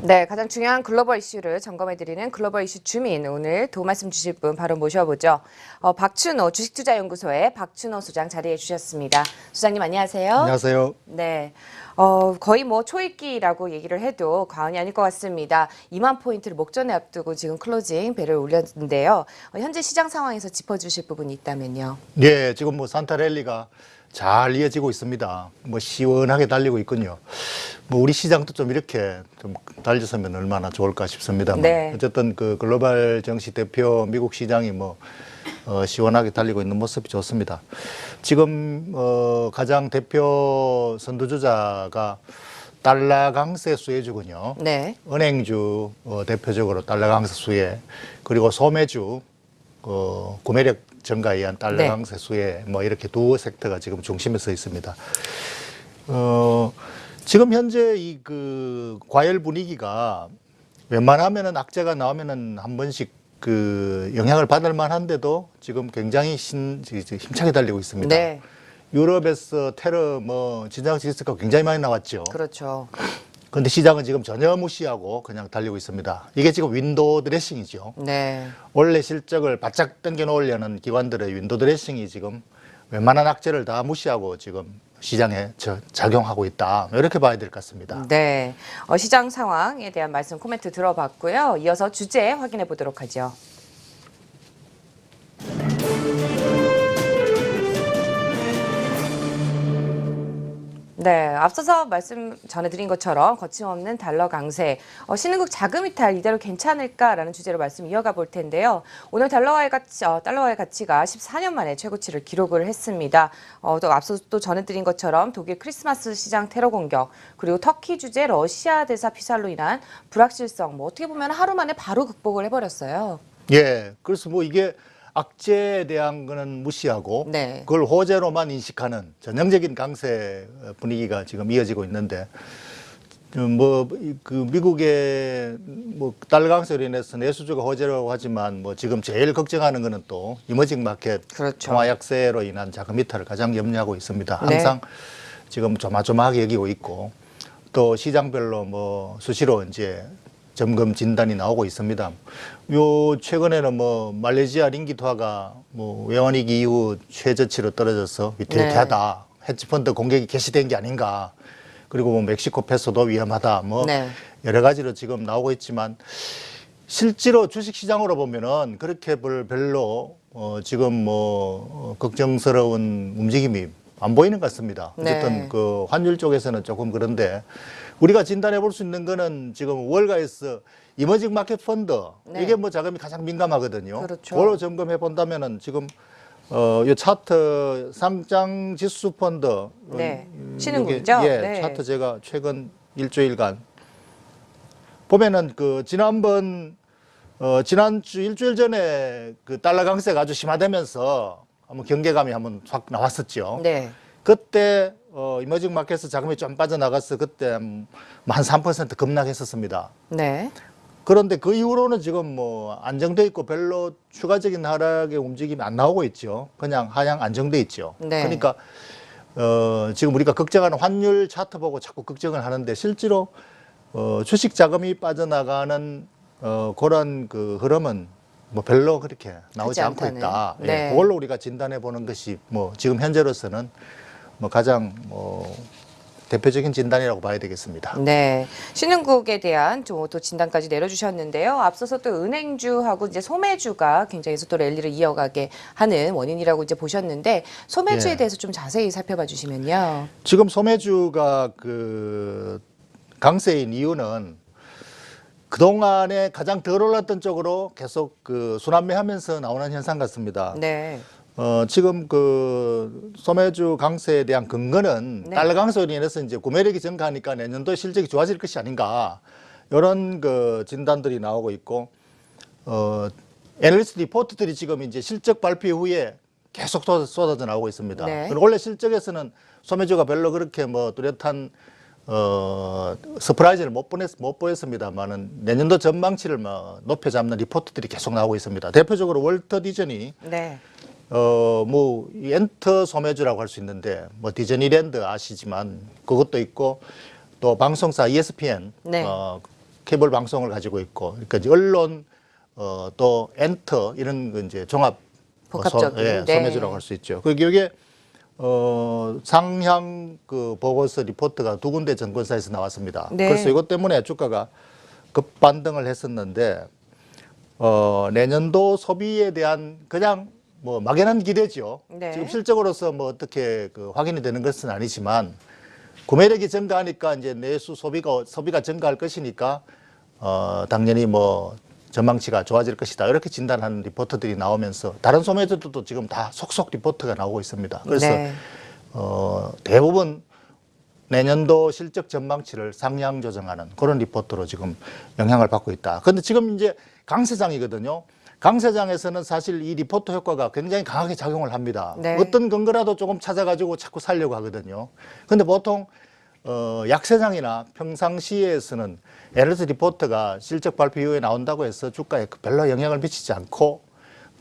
네, 가장 중요한 글로벌 이슈를 점검해드리는 글로벌 이슈 주민, 오늘 도움 말씀 주실 분 바로 모셔보죠. 박춘호 주식투자연구소의 박춘호 소장 자리해 주셨습니다. 소장님 안녕하세요. 안녕하세요. 네, 거의 뭐 초읽기라고 얘기를 해도 과언이 아닐 것 같습니다. 2만 포인트를 목전에 앞두고 지금 클로징 벨을 올렸는데요. 현재 시장 상황에서 짚어주실 부분이 있다면요. 예, 지금 뭐 산타랠리가 잘 이어지고 있습니다. 뭐 시원하게 달리고 있군요. 뭐 우리 시장도 좀 이렇게 좀 달렸으면 얼마나 좋을까 싶습니다만 네. 어쨌든 그 글로벌 증시 대표 미국 시장이 뭐 시원하게 달리고 있는 모습이 좋습니다. 지금 가장 대표 선두주자가 달러 강세 수혜주군요. 네. 은행주 대표적으로 달러 강세 수혜, 그리고 소매주 구매력 증가에 의한 달러 네. 강세 수혜, 뭐 이렇게 두 섹터가 지금 중심에 서 있습니다. 지금 현재 이 그 과열 분위기가 웬만하면은 악재가 나오면은 한 번씩 그 영향을 받을 만한데도 지금 굉장히 힘차게 달리고 있습니다. 네. 유럽에서 테러 뭐 진작 리스크가 굉장히 많이 나왔죠. 그렇죠. 그런데 시장은 지금 전혀 무시하고 그냥 달리고 있습니다. 이게 지금 윈도우 드레싱이죠. 네. 원래 실적을 바짝 당겨 놓으려는 기관들의 윈도우 드레싱이 지금 웬만한 악재를 다 무시하고 지금 시장에 작용하고 있다. 이렇게 봐야 될 것 같습니다. 네, 시장 상황에 대한 말씀 코멘트 들어봤고요. 이어서 주제 확인해 보도록 하죠. 네, 앞서서 말씀 전해드린 것처럼 거침없는 달러 강세, 신흥국 자금 이탈 이대로 괜찮을까라는 주제로 말씀 이어가 볼 텐데요. 오늘 달러와의 가치가 14년 만에 최고치를 기록을 했습니다. 또 앞서 또 전해드린 것처럼 독일 크리스마스 시장 테러 공격, 그리고 터키 주재 러시아 대사 피살로 인한 불확실성, 뭐 어떻게 보면 하루 만에 바로 극복을 해버렸어요. 예, 그래서 뭐 이게 악재에 대한 거는 무시하고 네. 그걸 호재로만 인식하는 전형적인 강세 분위기가 지금 이어지고 있는데 뭐 그 미국의 뭐 달러 강세로 인해서 내수주가 호재라고 하지만 뭐 지금 제일 걱정하는 거는 또 이머징 마켓 그렇죠. 통화 약세로 인한 자금 이탈을 가장 염려하고 있습니다. 네. 항상 지금 조마조마하게 여기고 있고 또 시장별로 뭐 수시로 이제 점검 진단이 나오고 있습니다. 요 최근에는 뭐 말레이시아 링깃화가 뭐 외환위기 이후 최저치로 떨어져서 위태위태하다. 네. 헤지펀드 공격이 개시된 게 아닌가. 그리고 뭐 멕시코 페소도 위험하다. 뭐 네. 여러 가지로 지금 나오고 있지만 실제로 주식시장으로 보면은 그렇게 별로 지금 뭐 걱정스러운 움직임이 안 보이는 것 같습니다. 어쨌든 네. 그 환율 쪽에서는 조금 그런데 우리가 진단해 볼 수 있는 거는 지금 월가에서 이머징 마켓 펀드 네. 이게 뭐 자금이 가장 민감하거든요. 그렇죠. 그걸로 점검해 본다면은 지금 이 차트 상장 지수 펀드 네. 신흥국이죠? 예, 네. 차트 제가 최근 일주일간 보면은 그 지난번 지난주 일주일 전에 그 달러 강세가 아주 심화되면서 한번 경계감이 한번 확 나왔었죠. 네. 그때 이머징 마켓에서 자금이 좀 빠져나갔어. 그때 한 3% 급락했었습니다. 네. 그런데 그 이후로는 지금 뭐 안정돼 있고 별로 추가적인 하락의 움직임이 안 나오고 있죠. 그냥 하향 안정돼 있죠. 네. 그러니까 지금 우리가 걱정하는 환율 차트 보고 자꾸 걱정을 하는데 실제로 주식 자금이 빠져나가는 그런 그 흐름은 뭐 별로 그렇게 나오지 않고 있다. 네. 예, 그걸로 우리가 진단해 보는 것이 뭐 지금 현재로서는 뭐 가장 대표적인 진단이라고 봐야 되겠습니다. 네, 신흥국에 대한 좀 또 진단까지 내려주셨는데요. 앞서서 또 은행주하고 이제 소매주가 굉장히 또 랠리를 이어가게 하는 원인이라고 이제 보셨는데 소매주에 예. 대해서 좀 자세히 살펴봐 주시면요. 지금 소매주가 그 강세인 이유는 그동안에 가장 덜 올랐던 쪽으로 계속 그 순환매하면서 나오는 현상 같습니다. 네. 지금 그 소매주 강세에 대한 근거는 네. 달러 강세로 인해서 이제 구매력이 증가하니까 내년도에 실적이 좋아질 것이 아닌가 이런 그 진단들이 나오고 있고 애널리스트 리포트들이 지금 이제 실적 발표 후에 계속 쏟아져 나오고 있습니다. 네. 원래 실적에서는 소매주가 별로 그렇게 뭐 뚜렷한 서프라이즈를 못 보였습니다만은 내년도 전망치를 뭐 높여 잡는 리포트들이 계속 나오고 있습니다. 대표적으로 월터 디즈니 네. 뭐 엔터 소매주라고 할 수 있는데 뭐 디즈니랜드 아시지만 그것도 있고 또 방송사 ESPN 네. 케이블 방송을 가지고 있고, 그러니까 이제 언론, 또 엔터 이런 거 이제 종합 복합적인 소매주라고 할 수 있죠. 그 여기에 상향 그 보고서 리포트가 2군데 증권사에서 나왔습니다. 네. 그래서 이것 때문에 주가가 급반등을 했었는데 내년도 소비에 대한 그냥 뭐 막연한 기대죠. 네. 지금 실적으로서 뭐 어떻게 그 확인이 되는 것은 아니지만 구매력이 증가하니까 이제 내수 소비가 증가할 것이니까 당연히 뭐 전망치가 좋아질 것이다 이렇게 진단하는 리포트들이 나오면서 다른 소매주들도 지금 다 속속 리포트가 나오고 있습니다. 그래서 네. 대부분 내년도 실적 전망치를 상향 조정하는 그런 리포트로 지금 영향을 받고 있다. 그런데 지금 이제 강세장이거든요. 강세장에서는 사실 이 리포트 효과가 굉장히 강하게 작용을 합니다. 네. 어떤 근거라도 조금 찾아가지고 자꾸 살려고 하거든요. 근데 보통 약세장이나 평상시에서는 에너지 리포트가 실적 발표 이후에 나온다고 해서 주가에 별로 영향을 미치지 않고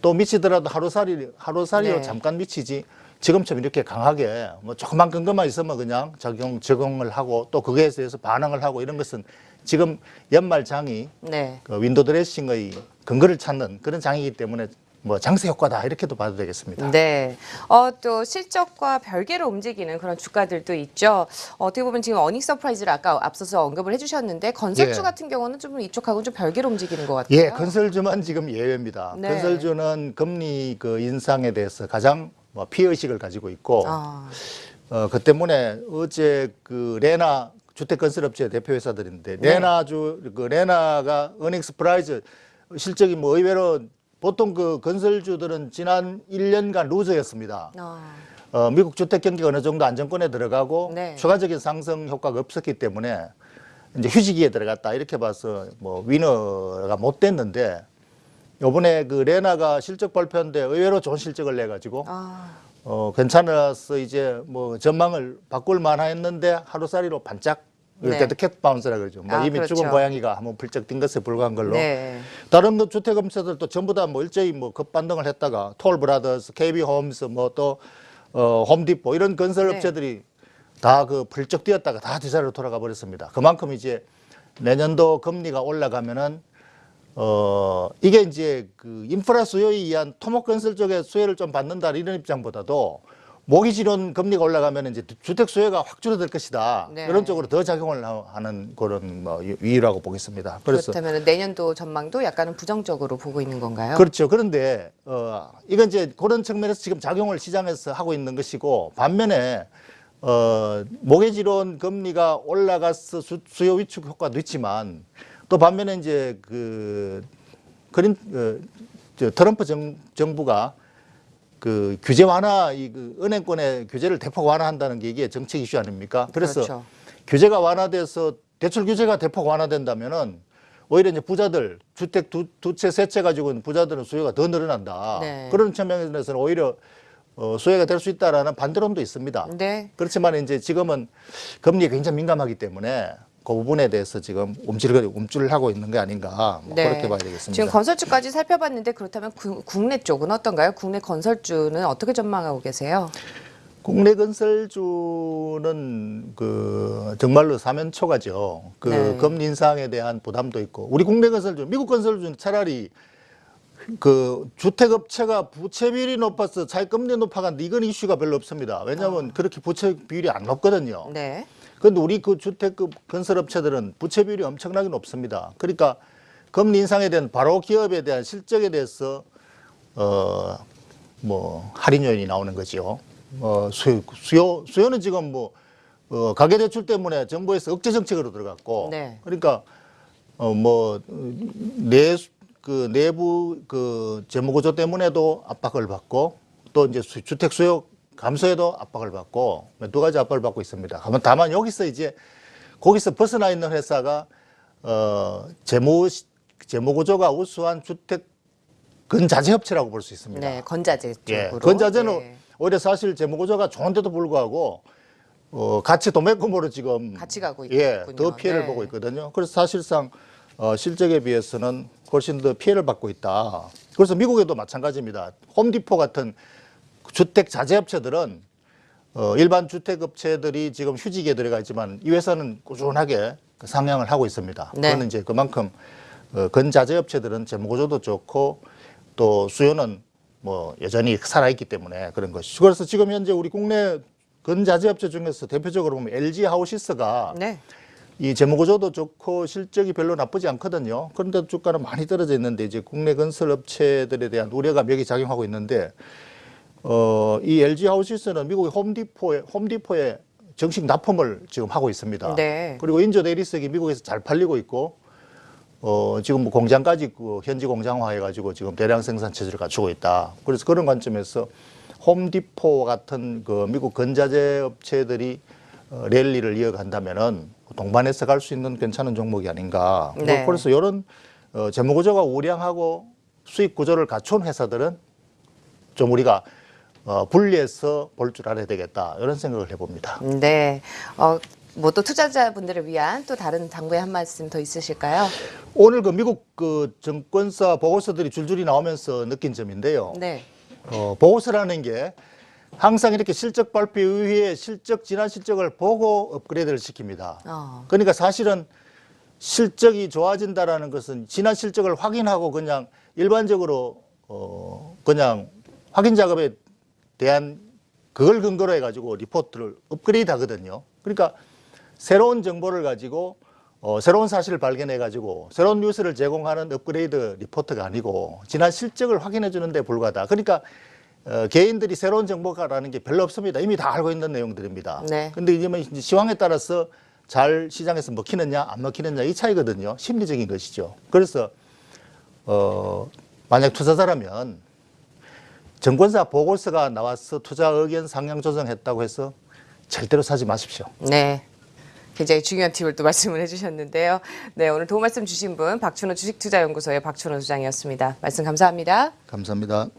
또 미치더라도 하루살이로 네. 잠깐 미치지 지금처럼 이렇게 강하게 뭐 조그만 근거만 있으면 그냥 적용을 하고 또 그거에 대해서 반응을 하고 이런 것은 지금 연말장이 네. 그 윈도 드레싱의 근거를 찾는 그런 장이기 때문에 뭐 장세 효과다 이렇게도 봐도 되겠습니다. 네. 또 실적과 별개로 움직이는 그런 주가들도 있죠. 어떻게 보면 지금 어닝 서프라이즈를 아까 앞서서 언급을 해주셨는데 건설주 예. 같은 경우는 좀 이쪽하고는 좀 별개로 움직이는 것 같아요. 예, 건설주만 지금 예외입니다. 네. 건설주는 금리 그 인상에 대해서 가장 뭐 피의식을 가지고 있고 그 때문에 어제 그 레나 주택건설업체 대표회사들인데 네. 레나가 어닝스 프라이즈 실적이 뭐 의외로 보통 그 건설주들은 지난 1년간 루저였습니다. 미국 주택 경기가 어느 정도 안정권에 들어가고 네. 추가적인 상승 효과가 없었기 때문에 이제 휴지기에 들어갔다 이렇게 봐서 뭐 위너가 못 됐는데 이번에 그 레나가 실적 발표한데 의외로 좋은 실적을 내 가지고 괜찮아서 이제 뭐 전망을 바꿀 만했는데 하루살이로 반짝 이렇게 네. 캣 바운스라 그러죠. 뭐 이미 그렇죠. 죽은 고양이가 한번 불쩍 뛴 것에 불과한 걸로. 네. 다른 그 주택업체들도 전부 다 뭐 일제히 뭐 급반등을 했다가 톨브라더스, KB홈스, 뭐 또 홈디포 이런 건설업체들이 다 그 불쩍 뛰었다가 다 뒤자리로 돌아가 버렸습니다. 그만큼 이제 내년도 금리가 올라가면은 이게 이제 그 인프라 수요에 의한 토목건설 쪽의 수혜를 좀 받는다 이런 입장보다도 모기지론 금리가 올라가면 이제 주택 수요가 확 줄어들 것이다. 네. 이런 쪽으로 더 작용을 하는 그런 뭐 이유라고 보겠습니다. 그래서 그렇다면 내년도 전망도 약간은 부정적으로 보고 있는 건가요? 그렇죠. 그런데 이건 이제 그런 측면에서 지금 작용을 시장에서 하고 있는 것이고 반면에 모기지론 금리가 올라가서 수요 위축 효과도 있지만 또 반면에 이제 트럼프 정부가 그 규제 완화, 그 은행권의 규제를 대폭 완화한다는 게 이게 정책 이슈 아닙니까? 그래서 그렇죠. 규제가 완화돼서 대출 규제가 대폭 완화된다면은 오히려 이제 부자들 주택 두 채, 세 채 가지고 있는 부자들은 수요가 더 늘어난다. 네. 그런 측면에서는 오히려 수혜가 될 수 있다라는 반대론도 있습니다. 네. 그렇지만 이제 지금은 금리에 굉장히 민감하기 때문에 그 부분에 대해서 지금 움찔을 하고 있는 게 아닌가 뭐 네. 그렇게 봐야 되겠습니다. 지금 건설주까지 살펴봤는데 그렇다면 국내 쪽은 어떤가요? 국내 건설주는 어떻게 전망하고 계세요? 국내 건설주는 그 정말로 사면초가죠. 그 네. 금리 인상에 대한 부담도 있고 우리 국내 건설주, 미국 건설주는 차라리 그 주택업체가 부채 비율이 높아서 차입금리 높아간데 이건 이슈가 별로 없습니다. 왜냐하면 그렇게 부채 비율이 안 높거든요. 네. 그런데 우리 그 주택급 건설업체들은 부채 비율이 엄청나게 높습니다. 그러니까 금리 인상에 대한 바로 기업에 대한 실적에 대해서 뭐 할인 요인이 나오는 거죠. 수요는 지금 뭐 가계대출 때문에 정부에서 억제 정책으로 들어갔고, 네. 그러니까 내부 그 재무구조 때문에도 압박을 받고 또 이제 주택 수요 감소에도 압박을 받고 두 가지 압박을 받고 있습니다. 다만 거기서 벗어나 있는 회사가 재무구조가 우수한 주택 건자재업체라고 볼 수 있습니다. 네, 건자재 예, 쪽으로. 건자재는 네. 오히려 사실 재무구조가 좋은데도 불구하고 가치 도매금으로 지금 같이 가고 예, 있군요. 더 피해를 네. 보고 있거든요. 그래서 사실상 실적에 비해서는 훨씬 더 피해를 받고 있다. 그래서 미국에도 마찬가지입니다. 홈디포 같은 주택 자재업체들은 일반 주택업체들이 지금 휴직에 들어가 있지만 이 회사는 꾸준하게 상향을 하고 있습니다. 네. 그거는 이제 그만큼 건자재 업체들은 재무구조도 좋고 또 수요는 뭐 여전히 살아있기 때문에 그런 것이죠. 그래서 지금 현재 우리 국내 건자재 업체 중에서 대표적으로 보면 LG 하우시스가 네. 이 재무구조도 좋고 실적이 별로 나쁘지 않거든요. 그런데 주가는 많이 떨어져 있는데 이제 국내 건설 업체들에 대한 우려가 몇 개 작용하고 있는데 이 LG 하우시스는 미국의 홈디포에 정식 납품을 지금 하고 있습니다. 네. 그리고 인조 대리석이 미국에서 잘 팔리고 있고 지금 뭐 공장까지 현지 공장화해가지고 지금 대량 생산 체제를 갖추고 있다. 그래서 그런 관점에서 홈디포 같은 그 미국 건자재 업체들이 랠리를 이어간다면은 동반해서 갈 수 있는 괜찮은 종목이 아닌가. 네. 그래서 이런 재무구조가 우량하고 수익 구조를 갖춘 회사들은 좀 우리가 분리해서 볼 줄 알아야 되겠다. 이런 생각을 해봅니다. 네. 뭐 또 투자자분들을 위한 또 다른 당부의 한 말씀 더 있으실까요? 오늘 그 미국 그 증권사 보고서들이 줄줄이 나오면서 느낀 점인데요. 네. 보고서라는 게 항상 이렇게 실적 발표 이후에 지난 실적을 보고 업그레이드를 시킵니다. 그러니까 사실은 실적이 좋아진다라는 것은 지난 실적을 확인하고 그냥 일반적으로 그냥 확인 작업에 대한 그걸 근거로 해가지고 리포트를 업그레이드 하거든요. 그러니까 새로운 정보를 가지고 새로운 사실을 발견해가지고 새로운 뉴스를 제공하는 업그레이드 리포트가 아니고 지난 실적을 확인해 주는 데 불과하다. 그러니까 개인들이 새로운 정보가라는 게 별로 없습니다. 이미 다 알고 있는 내용들입니다. 네. 근데 이제 시황에 따라서 잘 시장에서 먹히느냐 안 먹히느냐 이 차이거든요. 심리적인 것이죠. 그래서 만약 투자자라면 증권사 보고서가 나와서 투자 의견 상향 조정했다고 해서 절대로 사지 마십시오. 네. 굉장히 중요한 팁을 또 말씀을 해주셨는데요. 네, 오늘 도움 말씀 주신 분 박춘호 주식투자연구소의 박춘호 소장이었습니다. 말씀 감사합니다. 감사합니다.